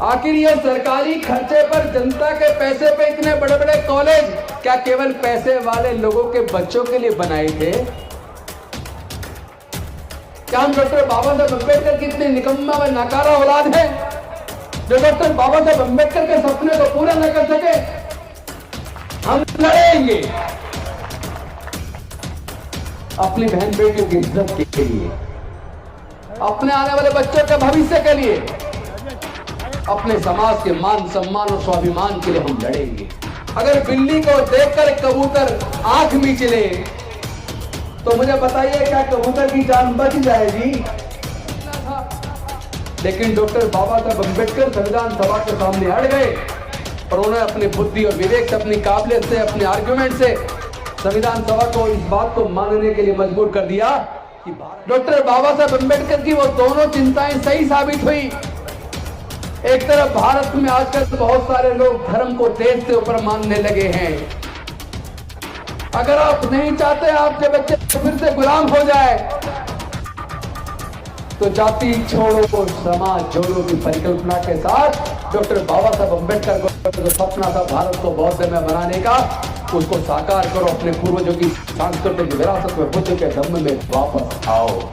आखिर ये सरकारी खर्चे पर जनता के पैसे पे इतने बड़े बड़े कॉलेज क्या केवल पैसे वाले लोगों के बच्चों के लिए बनाए थे? क्या हम डॉक्टर बाबा साहब अम्बेडकर की इतनी निकम्मा व नकारा औलाद है जो डॉक्टर बाबा साहब अम्बेडकर के सपने को पूरा न कर सके? हम लड़ेंगे अपनी बहन बेटियों की इज्जत के लिए, अपने आने वाले बच्चों के भविष्य के लिए, अपने समाज के मान सम्मान और स्वाभिमान के लिए हम लड़ेंगे। अगर बिल्ली को देखकर कबूतर आंख मीचले तो मुझे बताइए क्या कबूतर की जान बच जाएगी? लेकिन डॉक्टर बाबा साहब अम्बेडकर संविधान सभा के सामने अड़ गए और उन्होंने अपनी बुद्धि और विवेक से, अपनी काबिलियत से, अपने आर्गुमेंट से संविधान सभा को इस बात को मानने के लिए मजबूर कर दिया कि डॉक्टर बाबा साहब अम्बेडकर की वो दोनों चिंताएं सही साबित हुई। एक तरफ भारत में आजकल बहुत सारे लोग धर्म को देश से ऊपर मानने लगे हैं। अगर आप नहीं चाहते आपके बच्चे फिर से गुलाम हो जाए तो जाति छोड़ो समाज जोड़ो की परिकल्पना के साथ डॉक्टर बाबा साहब अम्बेडकर को जो सपना था भारत को बौद्ध में बनाने का, उसको साकार करो। अपने पूर्वजों की सांस्कृतिक विरासत में बुद्ध के दम में वापस आओ।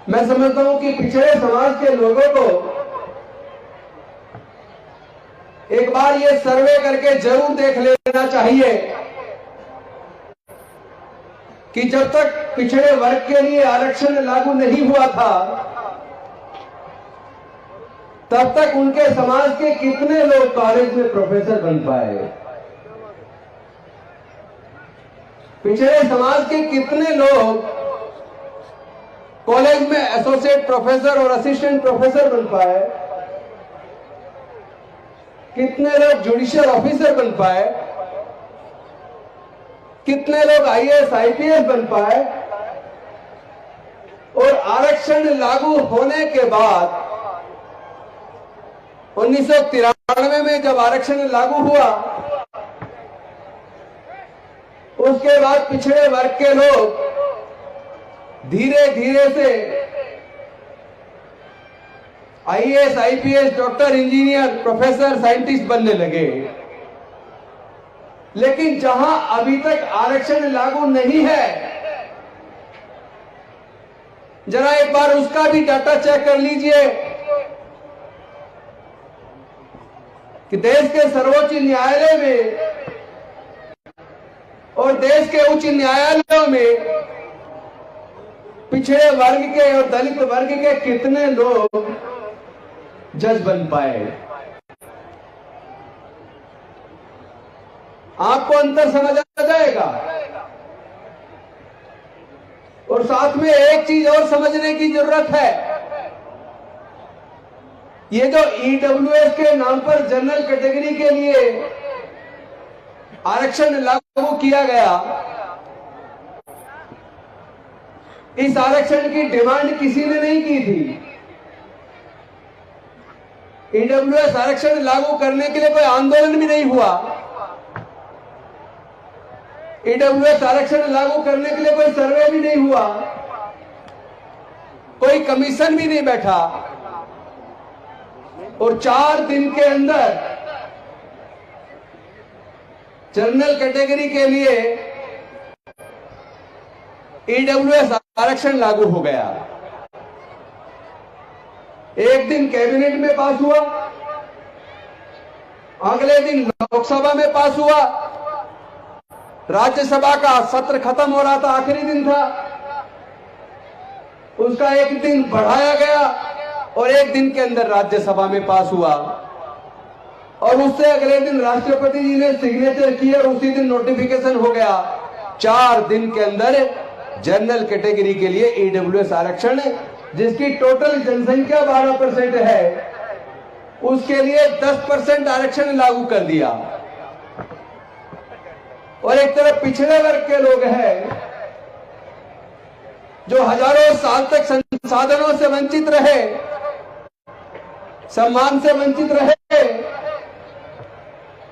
मैं समझता हूं कि पिछड़े समाज के लोगों को एक बार ये सर्वे करके जरूर देख लेना चाहिए कि जब तक पिछड़े वर्ग के लिए आरक्षण लागू नहीं हुआ था तब तक उनके समाज के कितने लोग कॉलेज में प्रोफेसर बन पाए? पिछड़े समाज के कितने लोग कॉलेज में एसोसिएट प्रोफेसर और असिस्टेंट प्रोफेसर बन पाए? कितने लोग जुडिशियल ऑफिसर बन पाए? कितने लोग आईएएस आईपीएस बन पाए? और आरक्षण लागू होने के बाद 1993 में जब आरक्षण लागू हुआ उसके बाद पिछड़े वर्ग के लोग धीरे धीरे से IAS IPS doctor engineer professor scientist बनने लगे। लेकिन जहां अभी तक आरक्षण लागू नहीं है, जरा एक बार उसका भी डाटा चेक कर लीजिए कि देश के सर्वोच्च न्यायालय में और देश के उच्च न्यायालयों में पिछड़े वर्ग के और दलित वर्ग के कितने लोग जज बन पाए? आपको अंतर समझ आ जाएगा। और साथ में एक चीज और समझने की जरूरत है। ये जो ईडब्ल्यूएस के नाम पर जनरल कैटेगरी के लिए आरक्षण लागू किया गया, इस आरक्षण की डिमांड किसी ने नहीं की थी। ईडब्ल्यूएस आरक्षण लागू करने के लिए कोई आंदोलन भी नहीं हुआ। ईडब्ल्यूएस आरक्षण लागू करने के लिए कोई सर्वे भी नहीं हुआ, कोई कमीशन भी नहीं बैठा। और 4 दिन के अंदर जनरल कैटेगरी के लिए ईडब्ल्यूएस आरक्षण लागू हो गया। एक दिन कैबिनेट में पास हुआ, अगले दिन लोकसभा में पास हुआ, राज्यसभा का सत्र खत्म हो रहा था, आखिरी दिन था, उसका एक दिन बढ़ाया गया और एक दिन के अंदर राज्यसभा में पास हुआ। और उससे अगले दिन राष्ट्रपति जी ने सिग्नेचर किए और उसी दिन नोटिफिकेशन हो गया। 4 दिन के अंदर जनरल कैटेगरी के लिए ईडब्ल्यूएस आरक्षण, जिसकी टोटल जनसंख्या 12% है, उसके लिए 10% आरक्षण लागू कर दिया। और एक तरफ पिछड़े वर्ग के लोग हैं जो हजारों साल तक संसाधनों से वंचित रहे, सम्मान से वंचित रहे,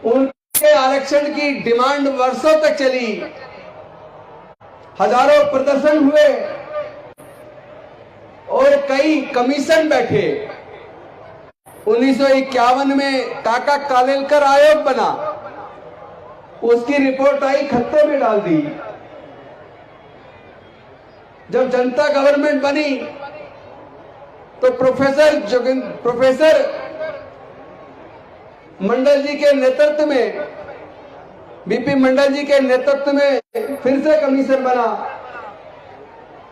उनके आरक्षण की डिमांड वर्षों तक चली, हजारों प्रदर्शन हुए और कई कमीशन बैठे। 1951 में काका कालेलकर आयोग बना, उसकी रिपोर्ट आई, खत्ते में डाल दी। जब जनता गवर्नमेंट बनी तो प्रोफेसर मंडल जी के नेतृत्व में, बीपी मंडल जी के नेतृत्व में फिर से कमीशन बना,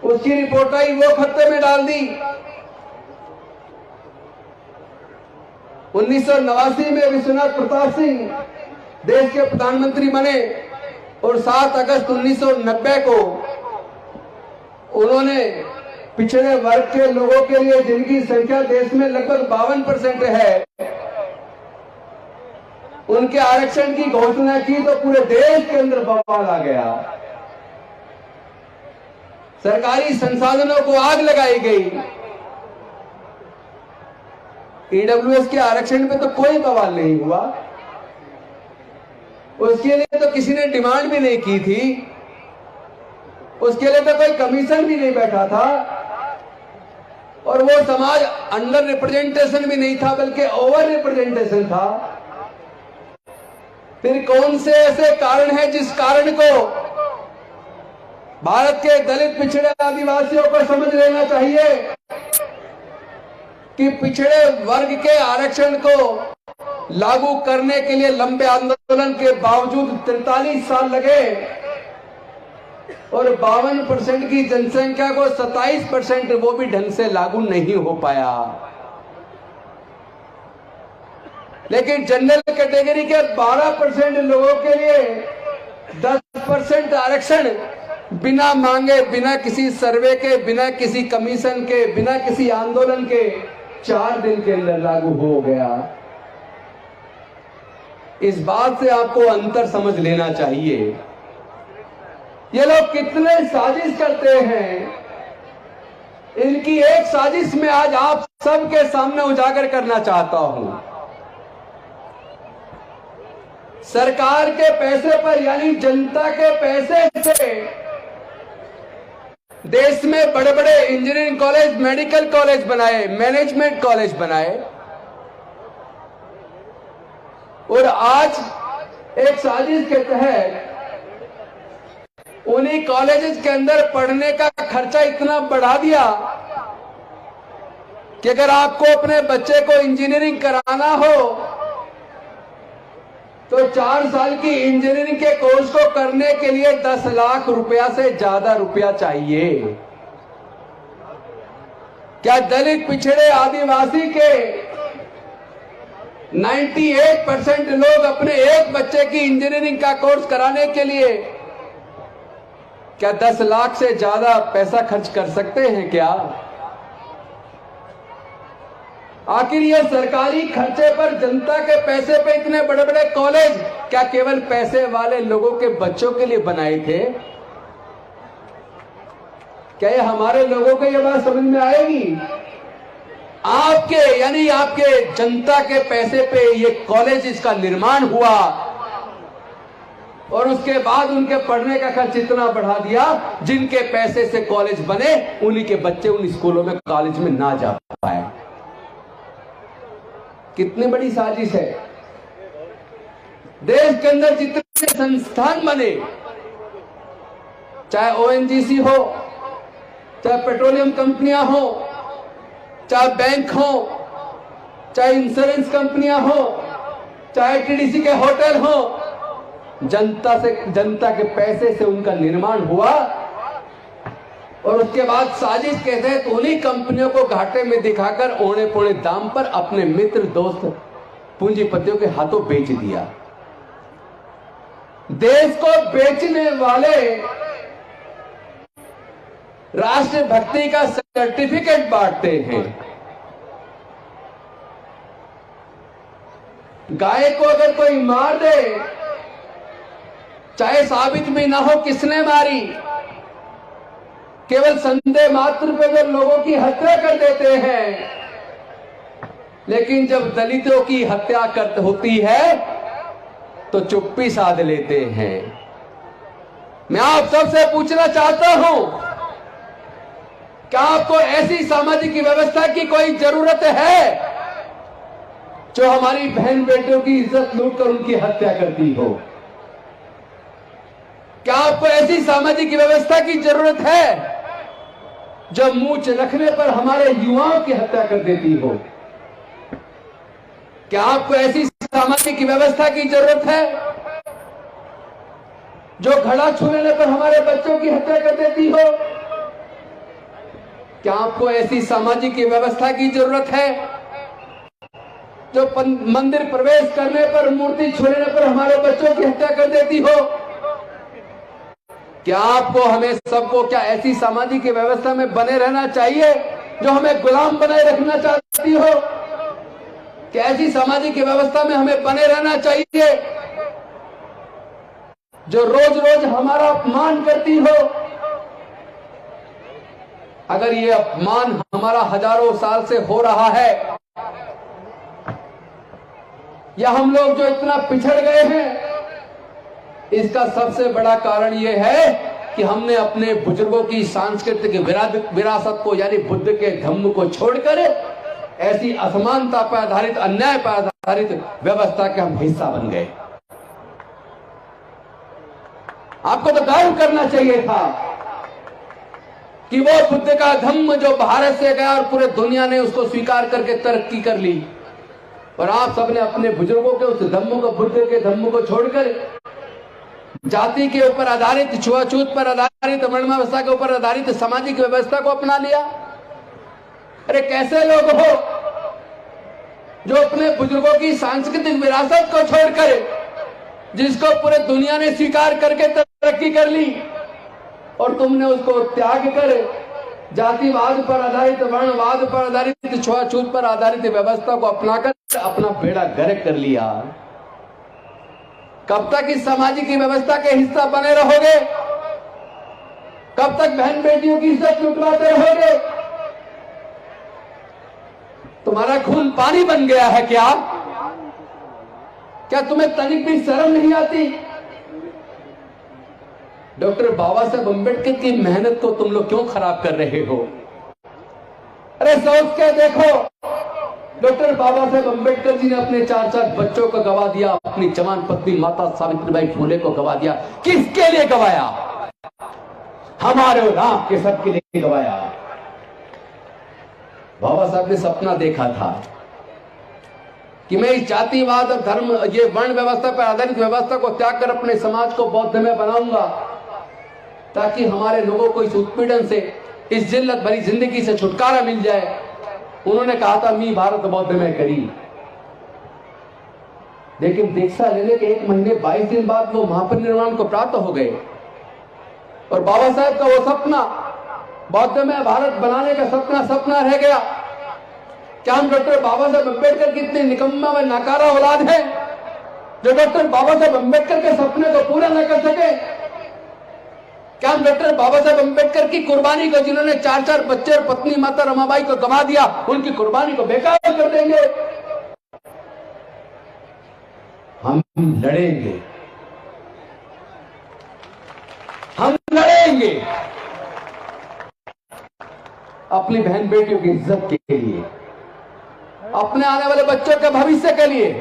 उसकी रिपोर्ट आई, वो खत्ते में डाल दी। 1989 में विश्वनाथ प्रताप सिंह देश के प्रधानमंत्री बने और 7 अगस्त 1990 को उन्होंने पिछड़े वर्ग के लोगों के लिए, जिनकी संख्या देश में लगभग 52% है, उनके आरक्षण की घोषणा की तो पूरे देश के अंदर बवाल आ गया। सरकारी संसाधनों को आग लगाई गई। ईडब्ल्यूएस के आरक्षण पे तो कोई बवाल नहीं हुआ, उसके लिए तो किसी ने डिमांड भी नहीं की थी, उसके लिए तो कोई कमीशन भी नहीं बैठा था, और वो समाज अंडर रिप्रेजेंटेशन भी नहीं था बल्कि ओवर रिप्रेजेंटेशन था। फिर कौन से ऐसे कारण हैं जिस कारण को भारत के दलित पिछड़े आदिवासियों को समझ लेना चाहिए कि पिछड़े वर्ग के आरक्षण को लागू करने के लिए लंबे आंदोलन के बावजूद 43 साल लगे और 52% की जनसंख्या को 27% वो भी ढंग से लागू नहीं हो पाया। लेकिन जनरल कैटेगरी के 12% लोगों के लिए 10% आरक्षण बिना मांगे, बिना किसी सर्वे के, बिना किसी कमीशन के, बिना किसी आंदोलन के 4 दिन के अंदर लागू हो गया। इस बात से आपको अंतर समझ लेना चाहिए। ये लोग कितने साजिश करते हैं, इनकी एक साजिश में आज आप सबके सामने उजागर करना चाहता हूं। सरकार के पैसे पर, यानी जनता के पैसे से देश में बड़े बड़े इंजीनियरिंग कॉलेज, मेडिकल कॉलेज बनाए, मैनेजमेंट कॉलेज बनाए, और आज एक साजिश के तहत उन्हीं कॉलेजेस के अंदर पढ़ने का खर्चा इतना बढ़ा दिया कि अगर आपको अपने बच्चे को इंजीनियरिंग कराना हो तो 4 साल की इंजीनियरिंग के कोर्स को करने के लिए 10 लाख रुपया से ज्यादा रुपया चाहिए। क्या दलित पिछड़े आदिवासी के 98% लोग अपने एक बच्चे की इंजीनियरिंग का कोर्स कराने के लिए क्या 10 लाख से ज्यादा पैसा खर्च कर सकते हैं क्या? आखिर ये सरकारी खर्चे पर, जनता के पैसे पे इतने बड़े बड़े कॉलेज क्या केवल पैसे वाले लोगों के बच्चों के लिए बनाए थे? क्या ये हमारे लोगों को ये बात समझ में आएगी? आपके, यानी आपके जनता के पैसे पे ये कॉलेज, इसका निर्माण हुआ और उसके बाद उनके पढ़ने का खर्च इतना बढ़ा दिया, जिनके पैसे से कॉलेज बने उन्हीं के बच्चे उन स्कूलों में, कॉलेज में ना जा पाए। कितनी बड़ी साजिश है। देश के अंदर जितने संस्थान बने, चाहे ओएनजीसी हो, चाहे पेट्रोलियम कंपनियां हो, चाहे बैंक हो, चाहे इंश्योरेंस कंपनियां हो, चाहे टीडीसी के होटल हो, जनता के पैसे से उनका निर्माण हुआ और उसके बाद साजिश के तहत उन्हीं कंपनियों को घाटे में दिखाकर औने पौने दाम पर अपने मित्र, दोस्त, पूंजीपतियों के हाथों बेच दिया। देश को बेचने वाले राष्ट्रभक्ति का सर्टिफिकेट बांटते हैं। गाय को अगर कोई मार दे, चाहे साबित भी ना हो किसने मारी, केवल संदेह मात्र पे वो लोगों की हत्या कर देते हैं, लेकिन जब दलितों की हत्या होती है तो चुप्पी साध लेते हैं। मैं आप सबसे पूछना चाहता हूं, क्या आपको ऐसी सामाजिक व्यवस्था की कोई जरूरत है जो हमारी बहन बेटियों की इज्जत लूटकर उनकी हत्या करती हो? क्या आपको ऐसी सामाजिक व्यवस्था की जरूरत है जो मूंछ रखने पर हमारे युवाओं की हत्या कर देती हो? क्या आपको ऐसी सामाजिक व्यवस्था की जरूरत है जो घड़ा छू लेने पर हमारे बच्चों की हत्या कर देती हो? क्या आपको ऐसी सामाजिक व्यवस्था की जरूरत है जो मंदिर प्रवेश करने पर, मूर्ति छू लेने पर हमारे बच्चों की हत्या कर देती हो? क्या आपको, हमें सबको क्या ऐसी सामाजिक व्यवस्था में बने रहना चाहिए जो हमें गुलाम बनाए रखना चाहती हो? क्या ऐसी सामाजिक व्यवस्था में हमें बने रहना चाहिए जो रोज रोज हमारा अपमान करती हो? अगर ये अपमान हमारा हजारों साल से हो रहा है, या हम लोग जो इतना पिछड़ गए हैं, इसका सबसे बड़ा कारण यह है कि हमने अपने बुजुर्गों की सांस्कृतिक विरासत को, यानी बुद्ध के धम्म को छोड़कर ऐसी असमानता पर आधारित, अन्याय पर आधारित व्यवस्था के हम हिस्सा बन गए। आपको तो गर्व करना चाहिए था कि वो बुद्ध का धम्म जो भारत से गया और पूरे दुनिया ने उसको स्वीकार करके तरक्की कर ली, और आप सबने अपने बुजुर्गों के उस धम्म को, बुद्ध के धम्म को छोड़कर जाति के ऊपर आधारित, छुआछूत पर आधारित, वर्ण व्यवस्था के ऊपर आधारित सामाजिक व्यवस्था को अपना लिया। अरे कैसे लोग हो जो अपने बुजुर्गों की सांस्कृतिक विरासत को छोड़कर, जिसको पूरे दुनिया ने स्वीकार करके तरक्की कर ली, और तुमने उसको त्याग कर जातिवाद पर आधारित, वर्णवाद पर आधारित, छुआछूत पर आधारित व्यवस्था को अपनाकर अपना बेड़ा गर्क कर लिया। कब तक इस सामाजिक व्यवस्था के हिस्सा बने रहोगे? कब तक बहन बेटियों की इज्जत लुटवाते रहोगे? तुम्हारा खून पानी बन गया है क्या? क्या तुम्हें तनिक भी शर्म नहीं आती? डॉक्टर बाबा साहब अम्बेडकर की मेहनत को तुम लोग क्यों खराब कर रहे हो? अरे सोच के देखो, डॉक्टर बाबा साहब अम्बेडकर जी ने अपने 4 बच्चों को गवा दिया, अपनी जवान पत्नी माता सावित्रीबाई फुले को गवा दिया। किसके लिए गवाया? हमारे और आपके सबके लिए गवाया। बाबा साहब ने सपना देखा था कि मैं इस जातिवाद और धर्म, ये वर्ण व्यवस्था पर आधारित व्यवस्था को त्याग कर अपने समाज को बौद्ध में बनाऊंगा, ताकि हमारे लोगों को इस उत्पीड़न से, इस जिल्लत भरी जिंदगी से छुटकारा मिल जाए। उन्होंने कहा था, मी भारत बौद्ध में करी। लेकिन दीक्षा लेने के 1 महीने 22 दिन बाद वो महापरिनिर्वाण को प्राप्त हो गए, और बाबा साहब का वो सपना, बौद्ध में भारत बनाने का सपना रह गया। क्या हम डॉक्टर बाबा साहब अम्बेडकर की इतनी निकम्मा व नाकारा औलाद है जो डॉक्टर बाबा साहब अम्बेडकर के सपने को पूरा न कर सके? क्या हम डॉक्टर बाबा साहब अम्बेडकर की कुर्बानी को, जिन्होंने 4 बच्चे और पत्नी माता रमाबाई को गंवा दिया, उनकी कुर्बानी को बेकार कर देंगे? हम लड़ेंगे, हम लड़ेंगे अपनी बहन बेटियों की इज्जत के लिए, अपने आने वाले बच्चों के भविष्य के लिए,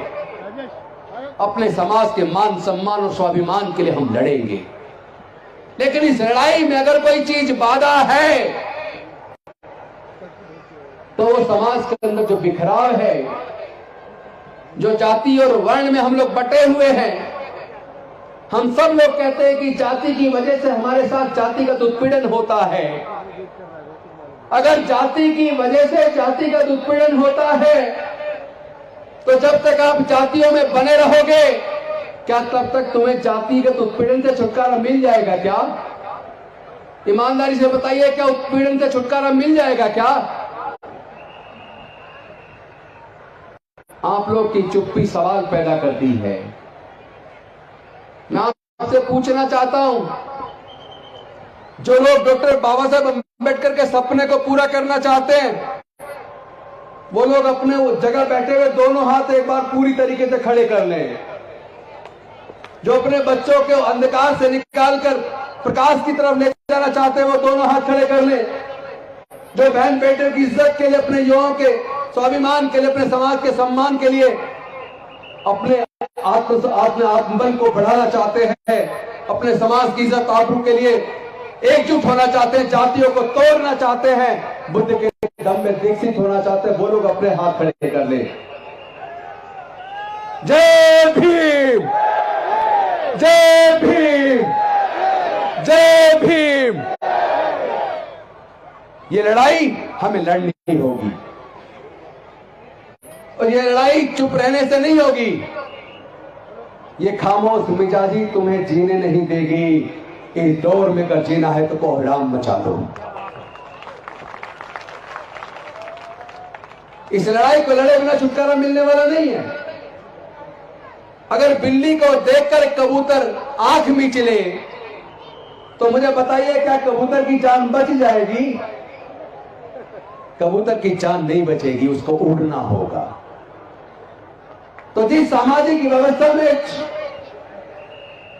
अपने समाज के मान सम्मान और स्वाभिमान के लिए हम लड़ेंगे। लेकिन इस लड़ाई में अगर कोई चीज बाधा है तो वो समाज के अंदर जो बिखराव है, जो जाति और वर्ण में हम लोग बटे हुए हैं। हम सब लोग कहते हैं कि जाति की वजह से हमारे साथ जातिगत उत्पीड़न होता है। अगर जाति की वजह से जातिगत उत्पीड़न होता है तो जब तक आप जातियों में बने रहोगे, क्या तब तक तुम्हें जातिगत उत्पीड़न से छुटकारा मिल जाएगा क्या? ईमानदारी से बताइए, क्या उत्पीड़न से छुटकारा मिल जाएगा क्या? आप लोग की चुप्पी सवाल पैदा करती है। मैं आपसे पूछना चाहता हूं, जो लोग डॉक्टर बाबा साहब अम्बेडकर के सपने को पूरा करना चाहते हैं, वो लोग अपने जगह बैठे हुए दोनों हाथ एक बार पूरी तरीके से खड़े कर लें। जो अपने बच्चों को अंधकार से निकालकर प्रकाश की तरफ ले जाना चाहते हैं, वो दोनों हाथ खड़े कर लें। जो बहन बेटे की इज्जत के लिए, अपने युवाओं के स्वाभिमान के लिए, अपने समाज के सम्मान के लिए, अपने आत्मबल को बढ़ाना चाहते हैं, अपने समाज की इज्जत आबरू के लिए एकजुट होना चाहते हैं, जातियों को तोड़ना चाहते हैं, बुद्ध के दम में दीक्षित होना चाहते हैं, वो लोग अपने हाथ खड़े कर ले। जय भीम, जय भीम, जय भीम। ये लड़ाई हमें लड़नी होगी और ये लड़ाई चुप रहने से नहीं होगी। ये खामोश मिजाजी तुम्हें जीने नहीं देगी। इस दौर में अगर जीना है तो कोहराम मचा दो। इस लड़ाई को लड़े बिना छुटकारा मिलने वाला नहीं है। अगर बिल्ली को देखकर कबूतर आंख मीचले तो मुझे बताइए, क्या कबूतर की जान बच जाएगी? कबूतर की जान नहीं बचेगी, उसको उड़ना होगा। तो जिस सामाजिक व्यवस्था में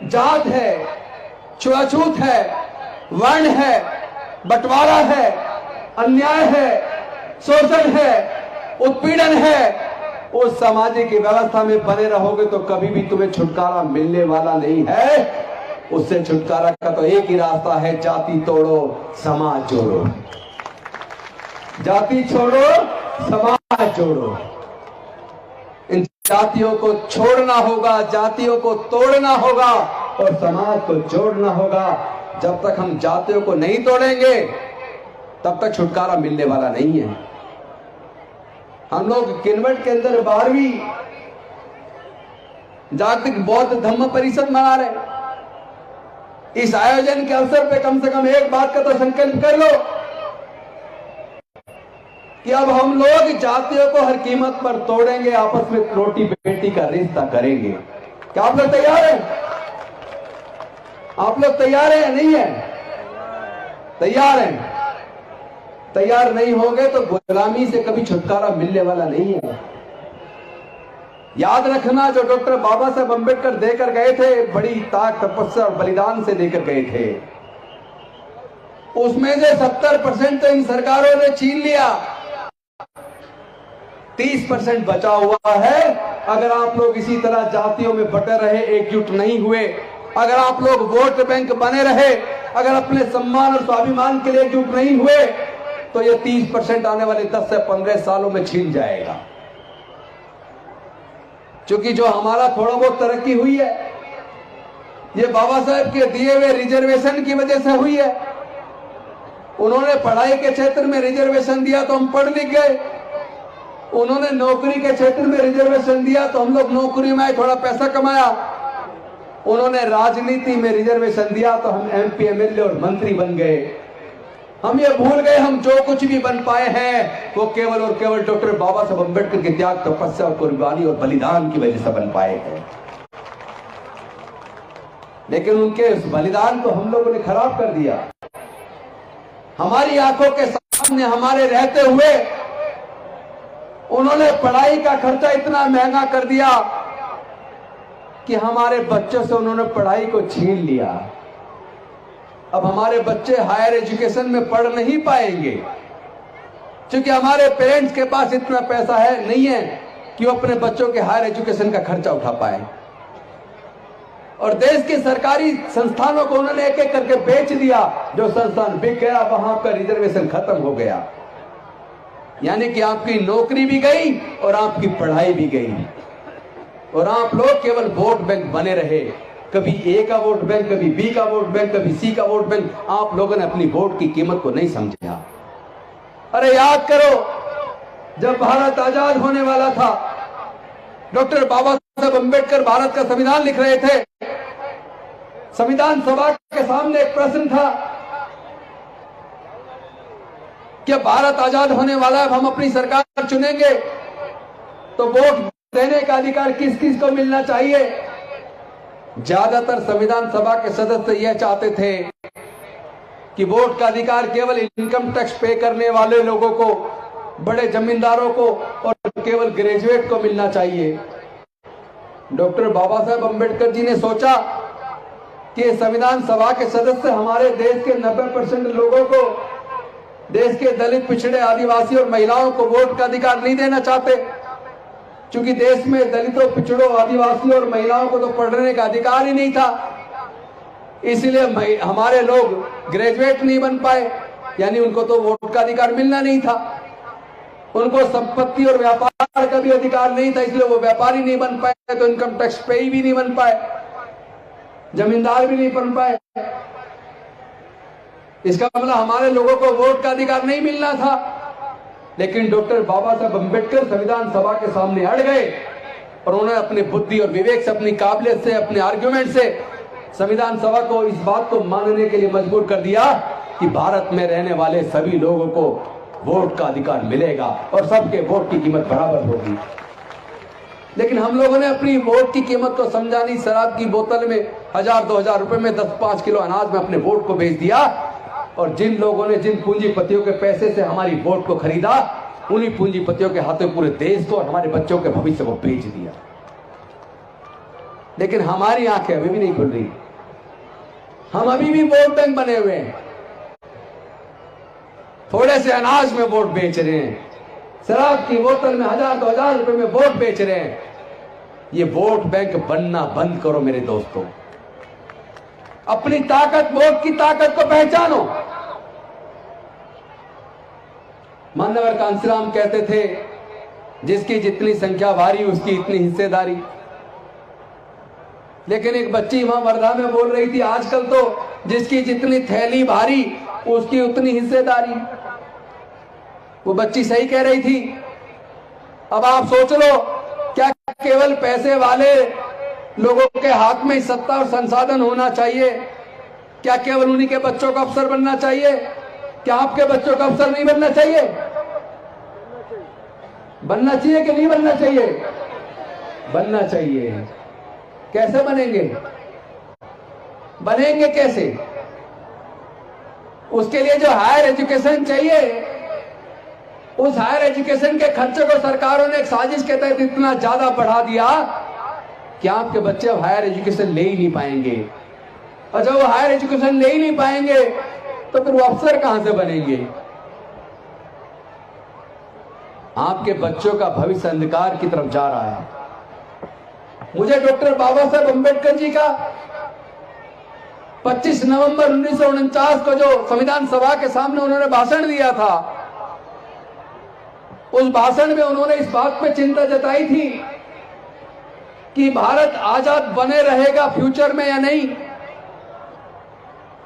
जात है, छुआछूत है, वर्ण है, बंटवारा है, अन्याय है, शोषण है, उत्पीड़न है, उस सामाजिक व्यवस्था में बने रहोगे तो कभी भी तुम्हें छुटकारा मिलने वाला नहीं है। उससे छुटकारा का तो एक ही रास्ता है, जाति तोड़ो, समाज जोड़ो। जाति छोड़ो, समाज जोड़ो। इन जातियों को छोड़ना होगा, जातियों को तोड़ना होगा और समाज को जोड़ना होगा। जब तक हम जातियों को नहीं तोड़ेंगे तब तक छुटकारा मिलने वाला नहीं है। हम लोग किन्वट के अंदर 12वीं जागतिक बौद्ध धम्म परिषद मना रहे। इस आयोजन के अवसर पे कम से कम एक बात का तो संकल्प कर लो कि अब हम लोग जातियों को हर कीमत पर तोड़ेंगे, आपस में रोटी बेटी का रिश्ता करेंगे। क्या आप लोग तैयार हैं? आप लोग तैयार हैं या नहीं है? तैयार हैं? तैयार नहीं होंगे तो गुलामी से कभी छुटकारा मिलने वाला नहीं है। याद रखना, जो डॉक्टर बाबा साहब अम्बेडकर देकर गए थे, बड़ी ताक, तपस्या और बलिदान से देकर गए थे, उसमें से 70% तो इन सरकारों ने छीन लिया, 30% बचा हुआ है। अगर आप लोग इसी तरह जातियों में बटे रहे, एकजुट नहीं हुए, अगर आप लोग वोट बैंक बने रहे, अगर अपने सम्मान और स्वाभिमान के लिए एकजुट नहीं हुए, तो ये 30% आने वाले 10 से 15 सालों में छीन जाएगा। क्योंकि जो हमारा थोड़ा बहुत तरक्की हुई है, ये बाबा साहब के दिए हुए रिजर्वेशन की वजह से हुई है। उन्होंने पढ़ाई के क्षेत्र में रिजर्वेशन दिया तो हम पढ़ लिख गए। उन्होंने नौकरी के क्षेत्र में रिजर्वेशन दिया तो हम लोग नौकरी में थोड़ा पैसा कमाया। उन्होंने राजनीति में रिजर्वेशन दिया तो हम MP, MLA और मंत्री बन गए। हम ये भूल गए, हम जो कुछ भी बन पाए हैं वो केवल और केवल डॉक्टर बाबा साहब अम्बेडकर के त्याग, तपस्या और कुर्बानी और बलिदान की वजह से बन पाए हैं। लेकिन उनके उस बलिदान को हम लोगों ने खराब कर दिया। हमारी आंखों के सामने हमारे रहते हुए उन्होंने पढ़ाई का खर्चा इतना महंगा कर दिया कि हमारे बच्चों से उन्होंने पढ़ाई को छीन लिया। अब हमारे बच्चे हायर एजुकेशन में पढ़ नहीं पाएंगे क्योंकि हमारे पेरेंट्स के पास इतना पैसा नहीं है कि वो अपने बच्चों के हायर एजुकेशन का खर्चा उठा पाए। और देश के सरकारी संस्थानों को उन्होंने एक एक करके बेच दिया। जो संस्थान बिक गया वहां का रिजर्वेशन खत्म हो गया। यानी कि आपकी नौकरी भी गई और आपकी पढ़ाई भी गई और आप लोग केवल वोट बैंक बने रहे। कभी A का वोट बैंक, कभी B का वोट बैंक, कभी C का वोट बैंक। आप लोगों ने अपनी वोट की कीमत को नहीं समझा। अरे याद करो, जब भारत आजाद होने वाला था, डॉक्टर बाबा साहब अम्बेडकर भारत का संविधान लिख रहे थे। संविधान सभा के सामने एक प्रश्न था कि भारत आजाद होने वाला है, हम अपनी सरकार चुनेंगे तो वोट देने का अधिकार किस किस को मिलना चाहिए। ज्यादातर संविधान सभा के सदस्य यह चाहते थे कि वोट का अधिकार केवल इनकम टैक्स पे करने वाले लोगों को, बड़े जमींदारों को और केवल ग्रेजुएट को मिलना चाहिए। डॉक्टर बाबा साहब अंबेडकर जी ने सोचा कि संविधान सभा के सदस्य हमारे देश के 90% लोगों को, देश के दलित, पिछड़े, आदिवासी और महिलाओं को वोट का अधिकार नहीं देना चाहते, क्योंकि देश में दलितों, पिछड़ों, आदिवासियों और महिलाओं को तो पढ़ने का अधिकार ही नहीं था। इसलिए हमारे लोग ग्रेजुएट नहीं बन पाए, यानी उनको तो वोट का अधिकार मिलना नहीं था। उनको संपत्ति और व्यापार का भी अधिकार नहीं था, इसलिए वो व्यापारी नहीं बन पाए, तो इनकम टैक्स पेई भी नहीं बन पाए, जमींदार भी नहीं बन पाए। इसका मतलब हमारे लोगों को वोट का अधिकार नहीं मिलना था। लेकिन डॉक्टर बाबा साहब अंबेडकर संविधान सभा के सामने अड़ गए और उन्होंने अपनी बुद्धि और विवेक से, अपनी काबिलियत से, अपने आर्ग्यूमेंट से संविधान सभा को इस बात को मानने के लिए मजबूर कर दिया कि भारत में रहने वाले सभी लोगों को वोट का अधिकार मिलेगा और सबके वोट की कीमत बराबर होगी। लेकिन हम लोगों ने अपनी वोट की कीमत को समझा नहीं। शराब की बोतल में 1000-2000 रुपए में 10-5 किलो अनाज में अपने वोट को बेच दिया, और जिन लोगों ने, जिन पूंजीपतियों के पैसे से हमारी वोट को खरीदा, उन्हीं पूंजीपतियों के हाथों पूरे देश को और हमारे बच्चों के भविष्य को बेच दिया। लेकिन हमारी आंखें अभी भी नहीं खुल रही, हम अभी भी वोट बैंक बने हुए हैं। थोड़े से अनाज में वोट बेच रहे हैं, शराब की बोतल में 1000-2000 रुपए में वोट बेच रहे हैं। ये वोट बैंक बनना बंद करो मेरे दोस्तों। अपनी ताकत, वोट की ताकत को पहचानो। मान्यवर कांसीराम कहते थे, जिसकी जितनी संख्या भारी उसकी इतनी हिस्सेदारी। लेकिन एक बच्ची वहां वर्धा में बोल रही थी, आजकल तो जिसकी जितनी थैली भारी उसकी उतनी हिस्सेदारी। वो बच्ची सही कह रही थी। अब आप सोच लो, क्या केवल पैसे वाले लोगों के हाथ में सत्ता और संसाधन होना चाहिए? क्या केवल उन्हीं के बच्चों को अफसर बनना चाहिए? क्या आपके बच्चों को अफसर नहीं बनना चाहिए? बनना चाहिए कि नहीं बनना चाहिए? बनना चाहिए। कैसे बनेंगे? बनेंगे कैसे? उसके लिए जो हायर एजुकेशन चाहिए, उस हायर एजुकेशन के खर्चे को सरकारों ने एक साजिश के तहत इतना ज्यादा बढ़ा दिया कि आपके बच्चे अब हायर एजुकेशन ले ही नहीं पाएंगे। और जब वो हायर एजुकेशन ले ही नहीं पाएंगे तो फिर वो अफसर कहां से बनेंगे? आपके बच्चों का भविष्य अंधकार की तरफ जा रहा है। मुझे डॉक्टर बाबा साहब अंबेडकर जी का 25 नवंबर 1949 को जो संविधान सभा के सामने उन्होंने भाषण दिया था, उस भाषण में उन्होंने इस बात पे चिंता जताई थी कि भारत आजाद बने रहेगा फ्यूचर में या नहीं,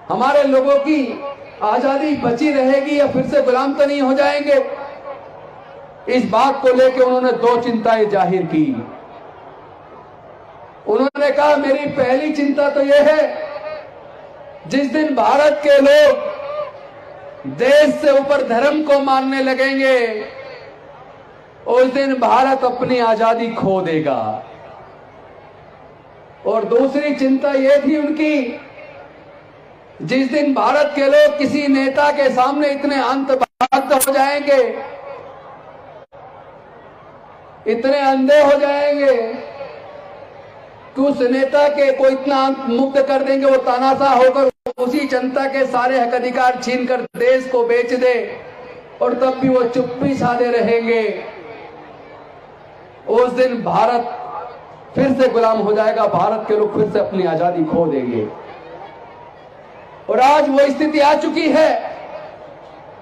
हमारे लोगों की आजादी बची रहेगी या फिर से गुलाम तो नहीं हो जाएंगे। इस बात को लेकर उन्होंने दो चिंताएं जाहिर की। उन्होंने कहा, मेरी पहली चिंता तो यह है, जिस दिन भारत के लोग देश से ऊपर धर्म को मानने लगेंगे, उस दिन भारत अपनी आजादी खो देगा। और दूसरी चिंता यह थी उनकी, जिस दिन भारत के लोग किसी नेता के सामने इतने अंतबाध्य हो जाएंगे, इतने अंधे हो जाएंगे कि उस नेता के को इतना मुक्त कर देंगे, वो तानाशाह होकर उसी जनता के सारे हक अधिकार छीनकर देश को बेच दे, और तब भी वो चुप्पी साधे रहेंगे। उस दिन भारत फिर से गुलाम हो जाएगा, भारत के लोग फिर से अपनी आजादी खो देंगे। और आज वो स्थिति आ चुकी है।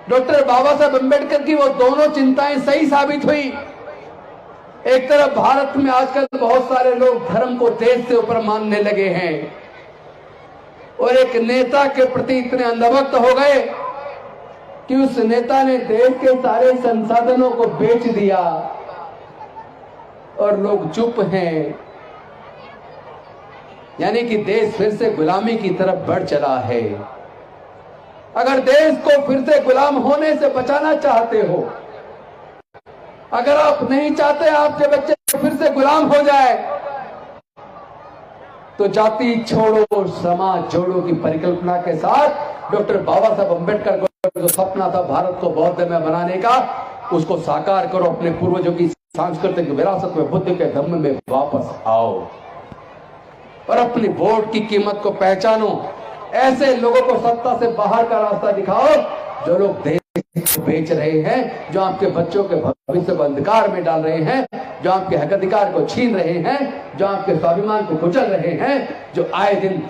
डॉक्टर बाबा साहब अंबेडकर की वो दोनों चिंताएं सही साबित हुई। एक तरफ भारत में आजकल बहुत सारे लोग धर्म को देश से ऊपर मानने लगे हैं, और एक नेता के प्रति इतने अंधभक्त हो गए कि उस नेता ने देश के सारे संसाधनों को बेच दिया, और लोग चुप हैं। यानी कि देश फिर से गुलामी की तरफ बढ़ चला है। अगर देश को फिर से गुलाम होने से बचाना चाहते हो, अगर आप नहीं चाहते आपके बच्चे फिर से गुलाम हो जाए, तो जाति छोड़ो समाज जोड़ो की परिकल्पना के साथ डॉक्टर बाबा साहब अम्बेडकर को जो सपना था भारत को बौद्ध में बनाने का, उसको साकार करो। अपने पूर्वजों की सांस्कृतिक विरासत में, बुद्ध के धम्म में वापस आओ और अपनी वोट की कीमत को पहचानो। ऐसे लोगों को सत्ता से बाहर का रास्ता दिखाओ जो लोग देश को बेच रहे हैं, जो आपके बच्चों के भविष्य को अंधकार में डाल रहे हैं, जो आपके हक अधिकार को छीन रहे हैं, जो आपके स्वाभिमान को कुचल रहे हैं, जो आए दिन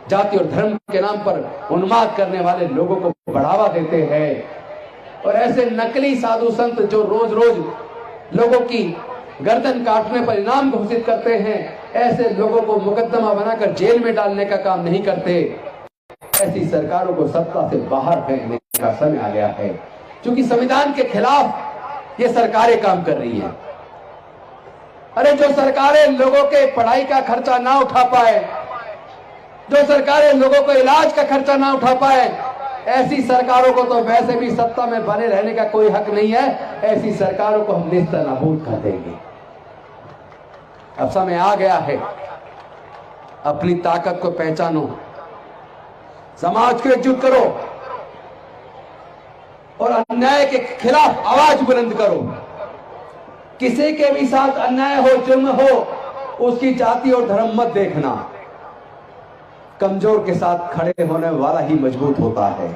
जाति और धर्म के नाम पर उन्माद करने वाले लोगों को बढ़ावा देते हैं। और ऐसे नकली साधु संत जो रोज रोज लोगों की गर्दन काटने पर इनाम घोषित करते हैं, ऐसे लोगों को मुकदमा बनाकर जेल में डालने का काम नहीं करते। ऐसी सरकारों को सत्ता से बाहर फेंकने का समय आ गया है, क्योंकि संविधान के खिलाफ ये सरकारें काम कर रही हैं। अरे जो सरकारें लोगों के पढ़ाई का खर्चा ना उठा पाए, जो सरकारें लोगों को इलाज का खर्चा ना उठा पाए, ऐसी सरकारों को तो वैसे भी सत्ता में बने रहने का कोई हक नहीं है। ऐसी सरकारों को हम नेस्तनाबूद कर देंगे। अब समय आ गया है, अपनी ताकत को पहचानो, समाज को एकजुट करो और अन्याय के खिलाफ आवाज बुलंद करो। किसी के भी साथ अन्याय हो, जुर्म हो, उसकी जाति और धर्म मत देखना। कमजोर के साथ खड़े होने वाला ही मजबूत होता है।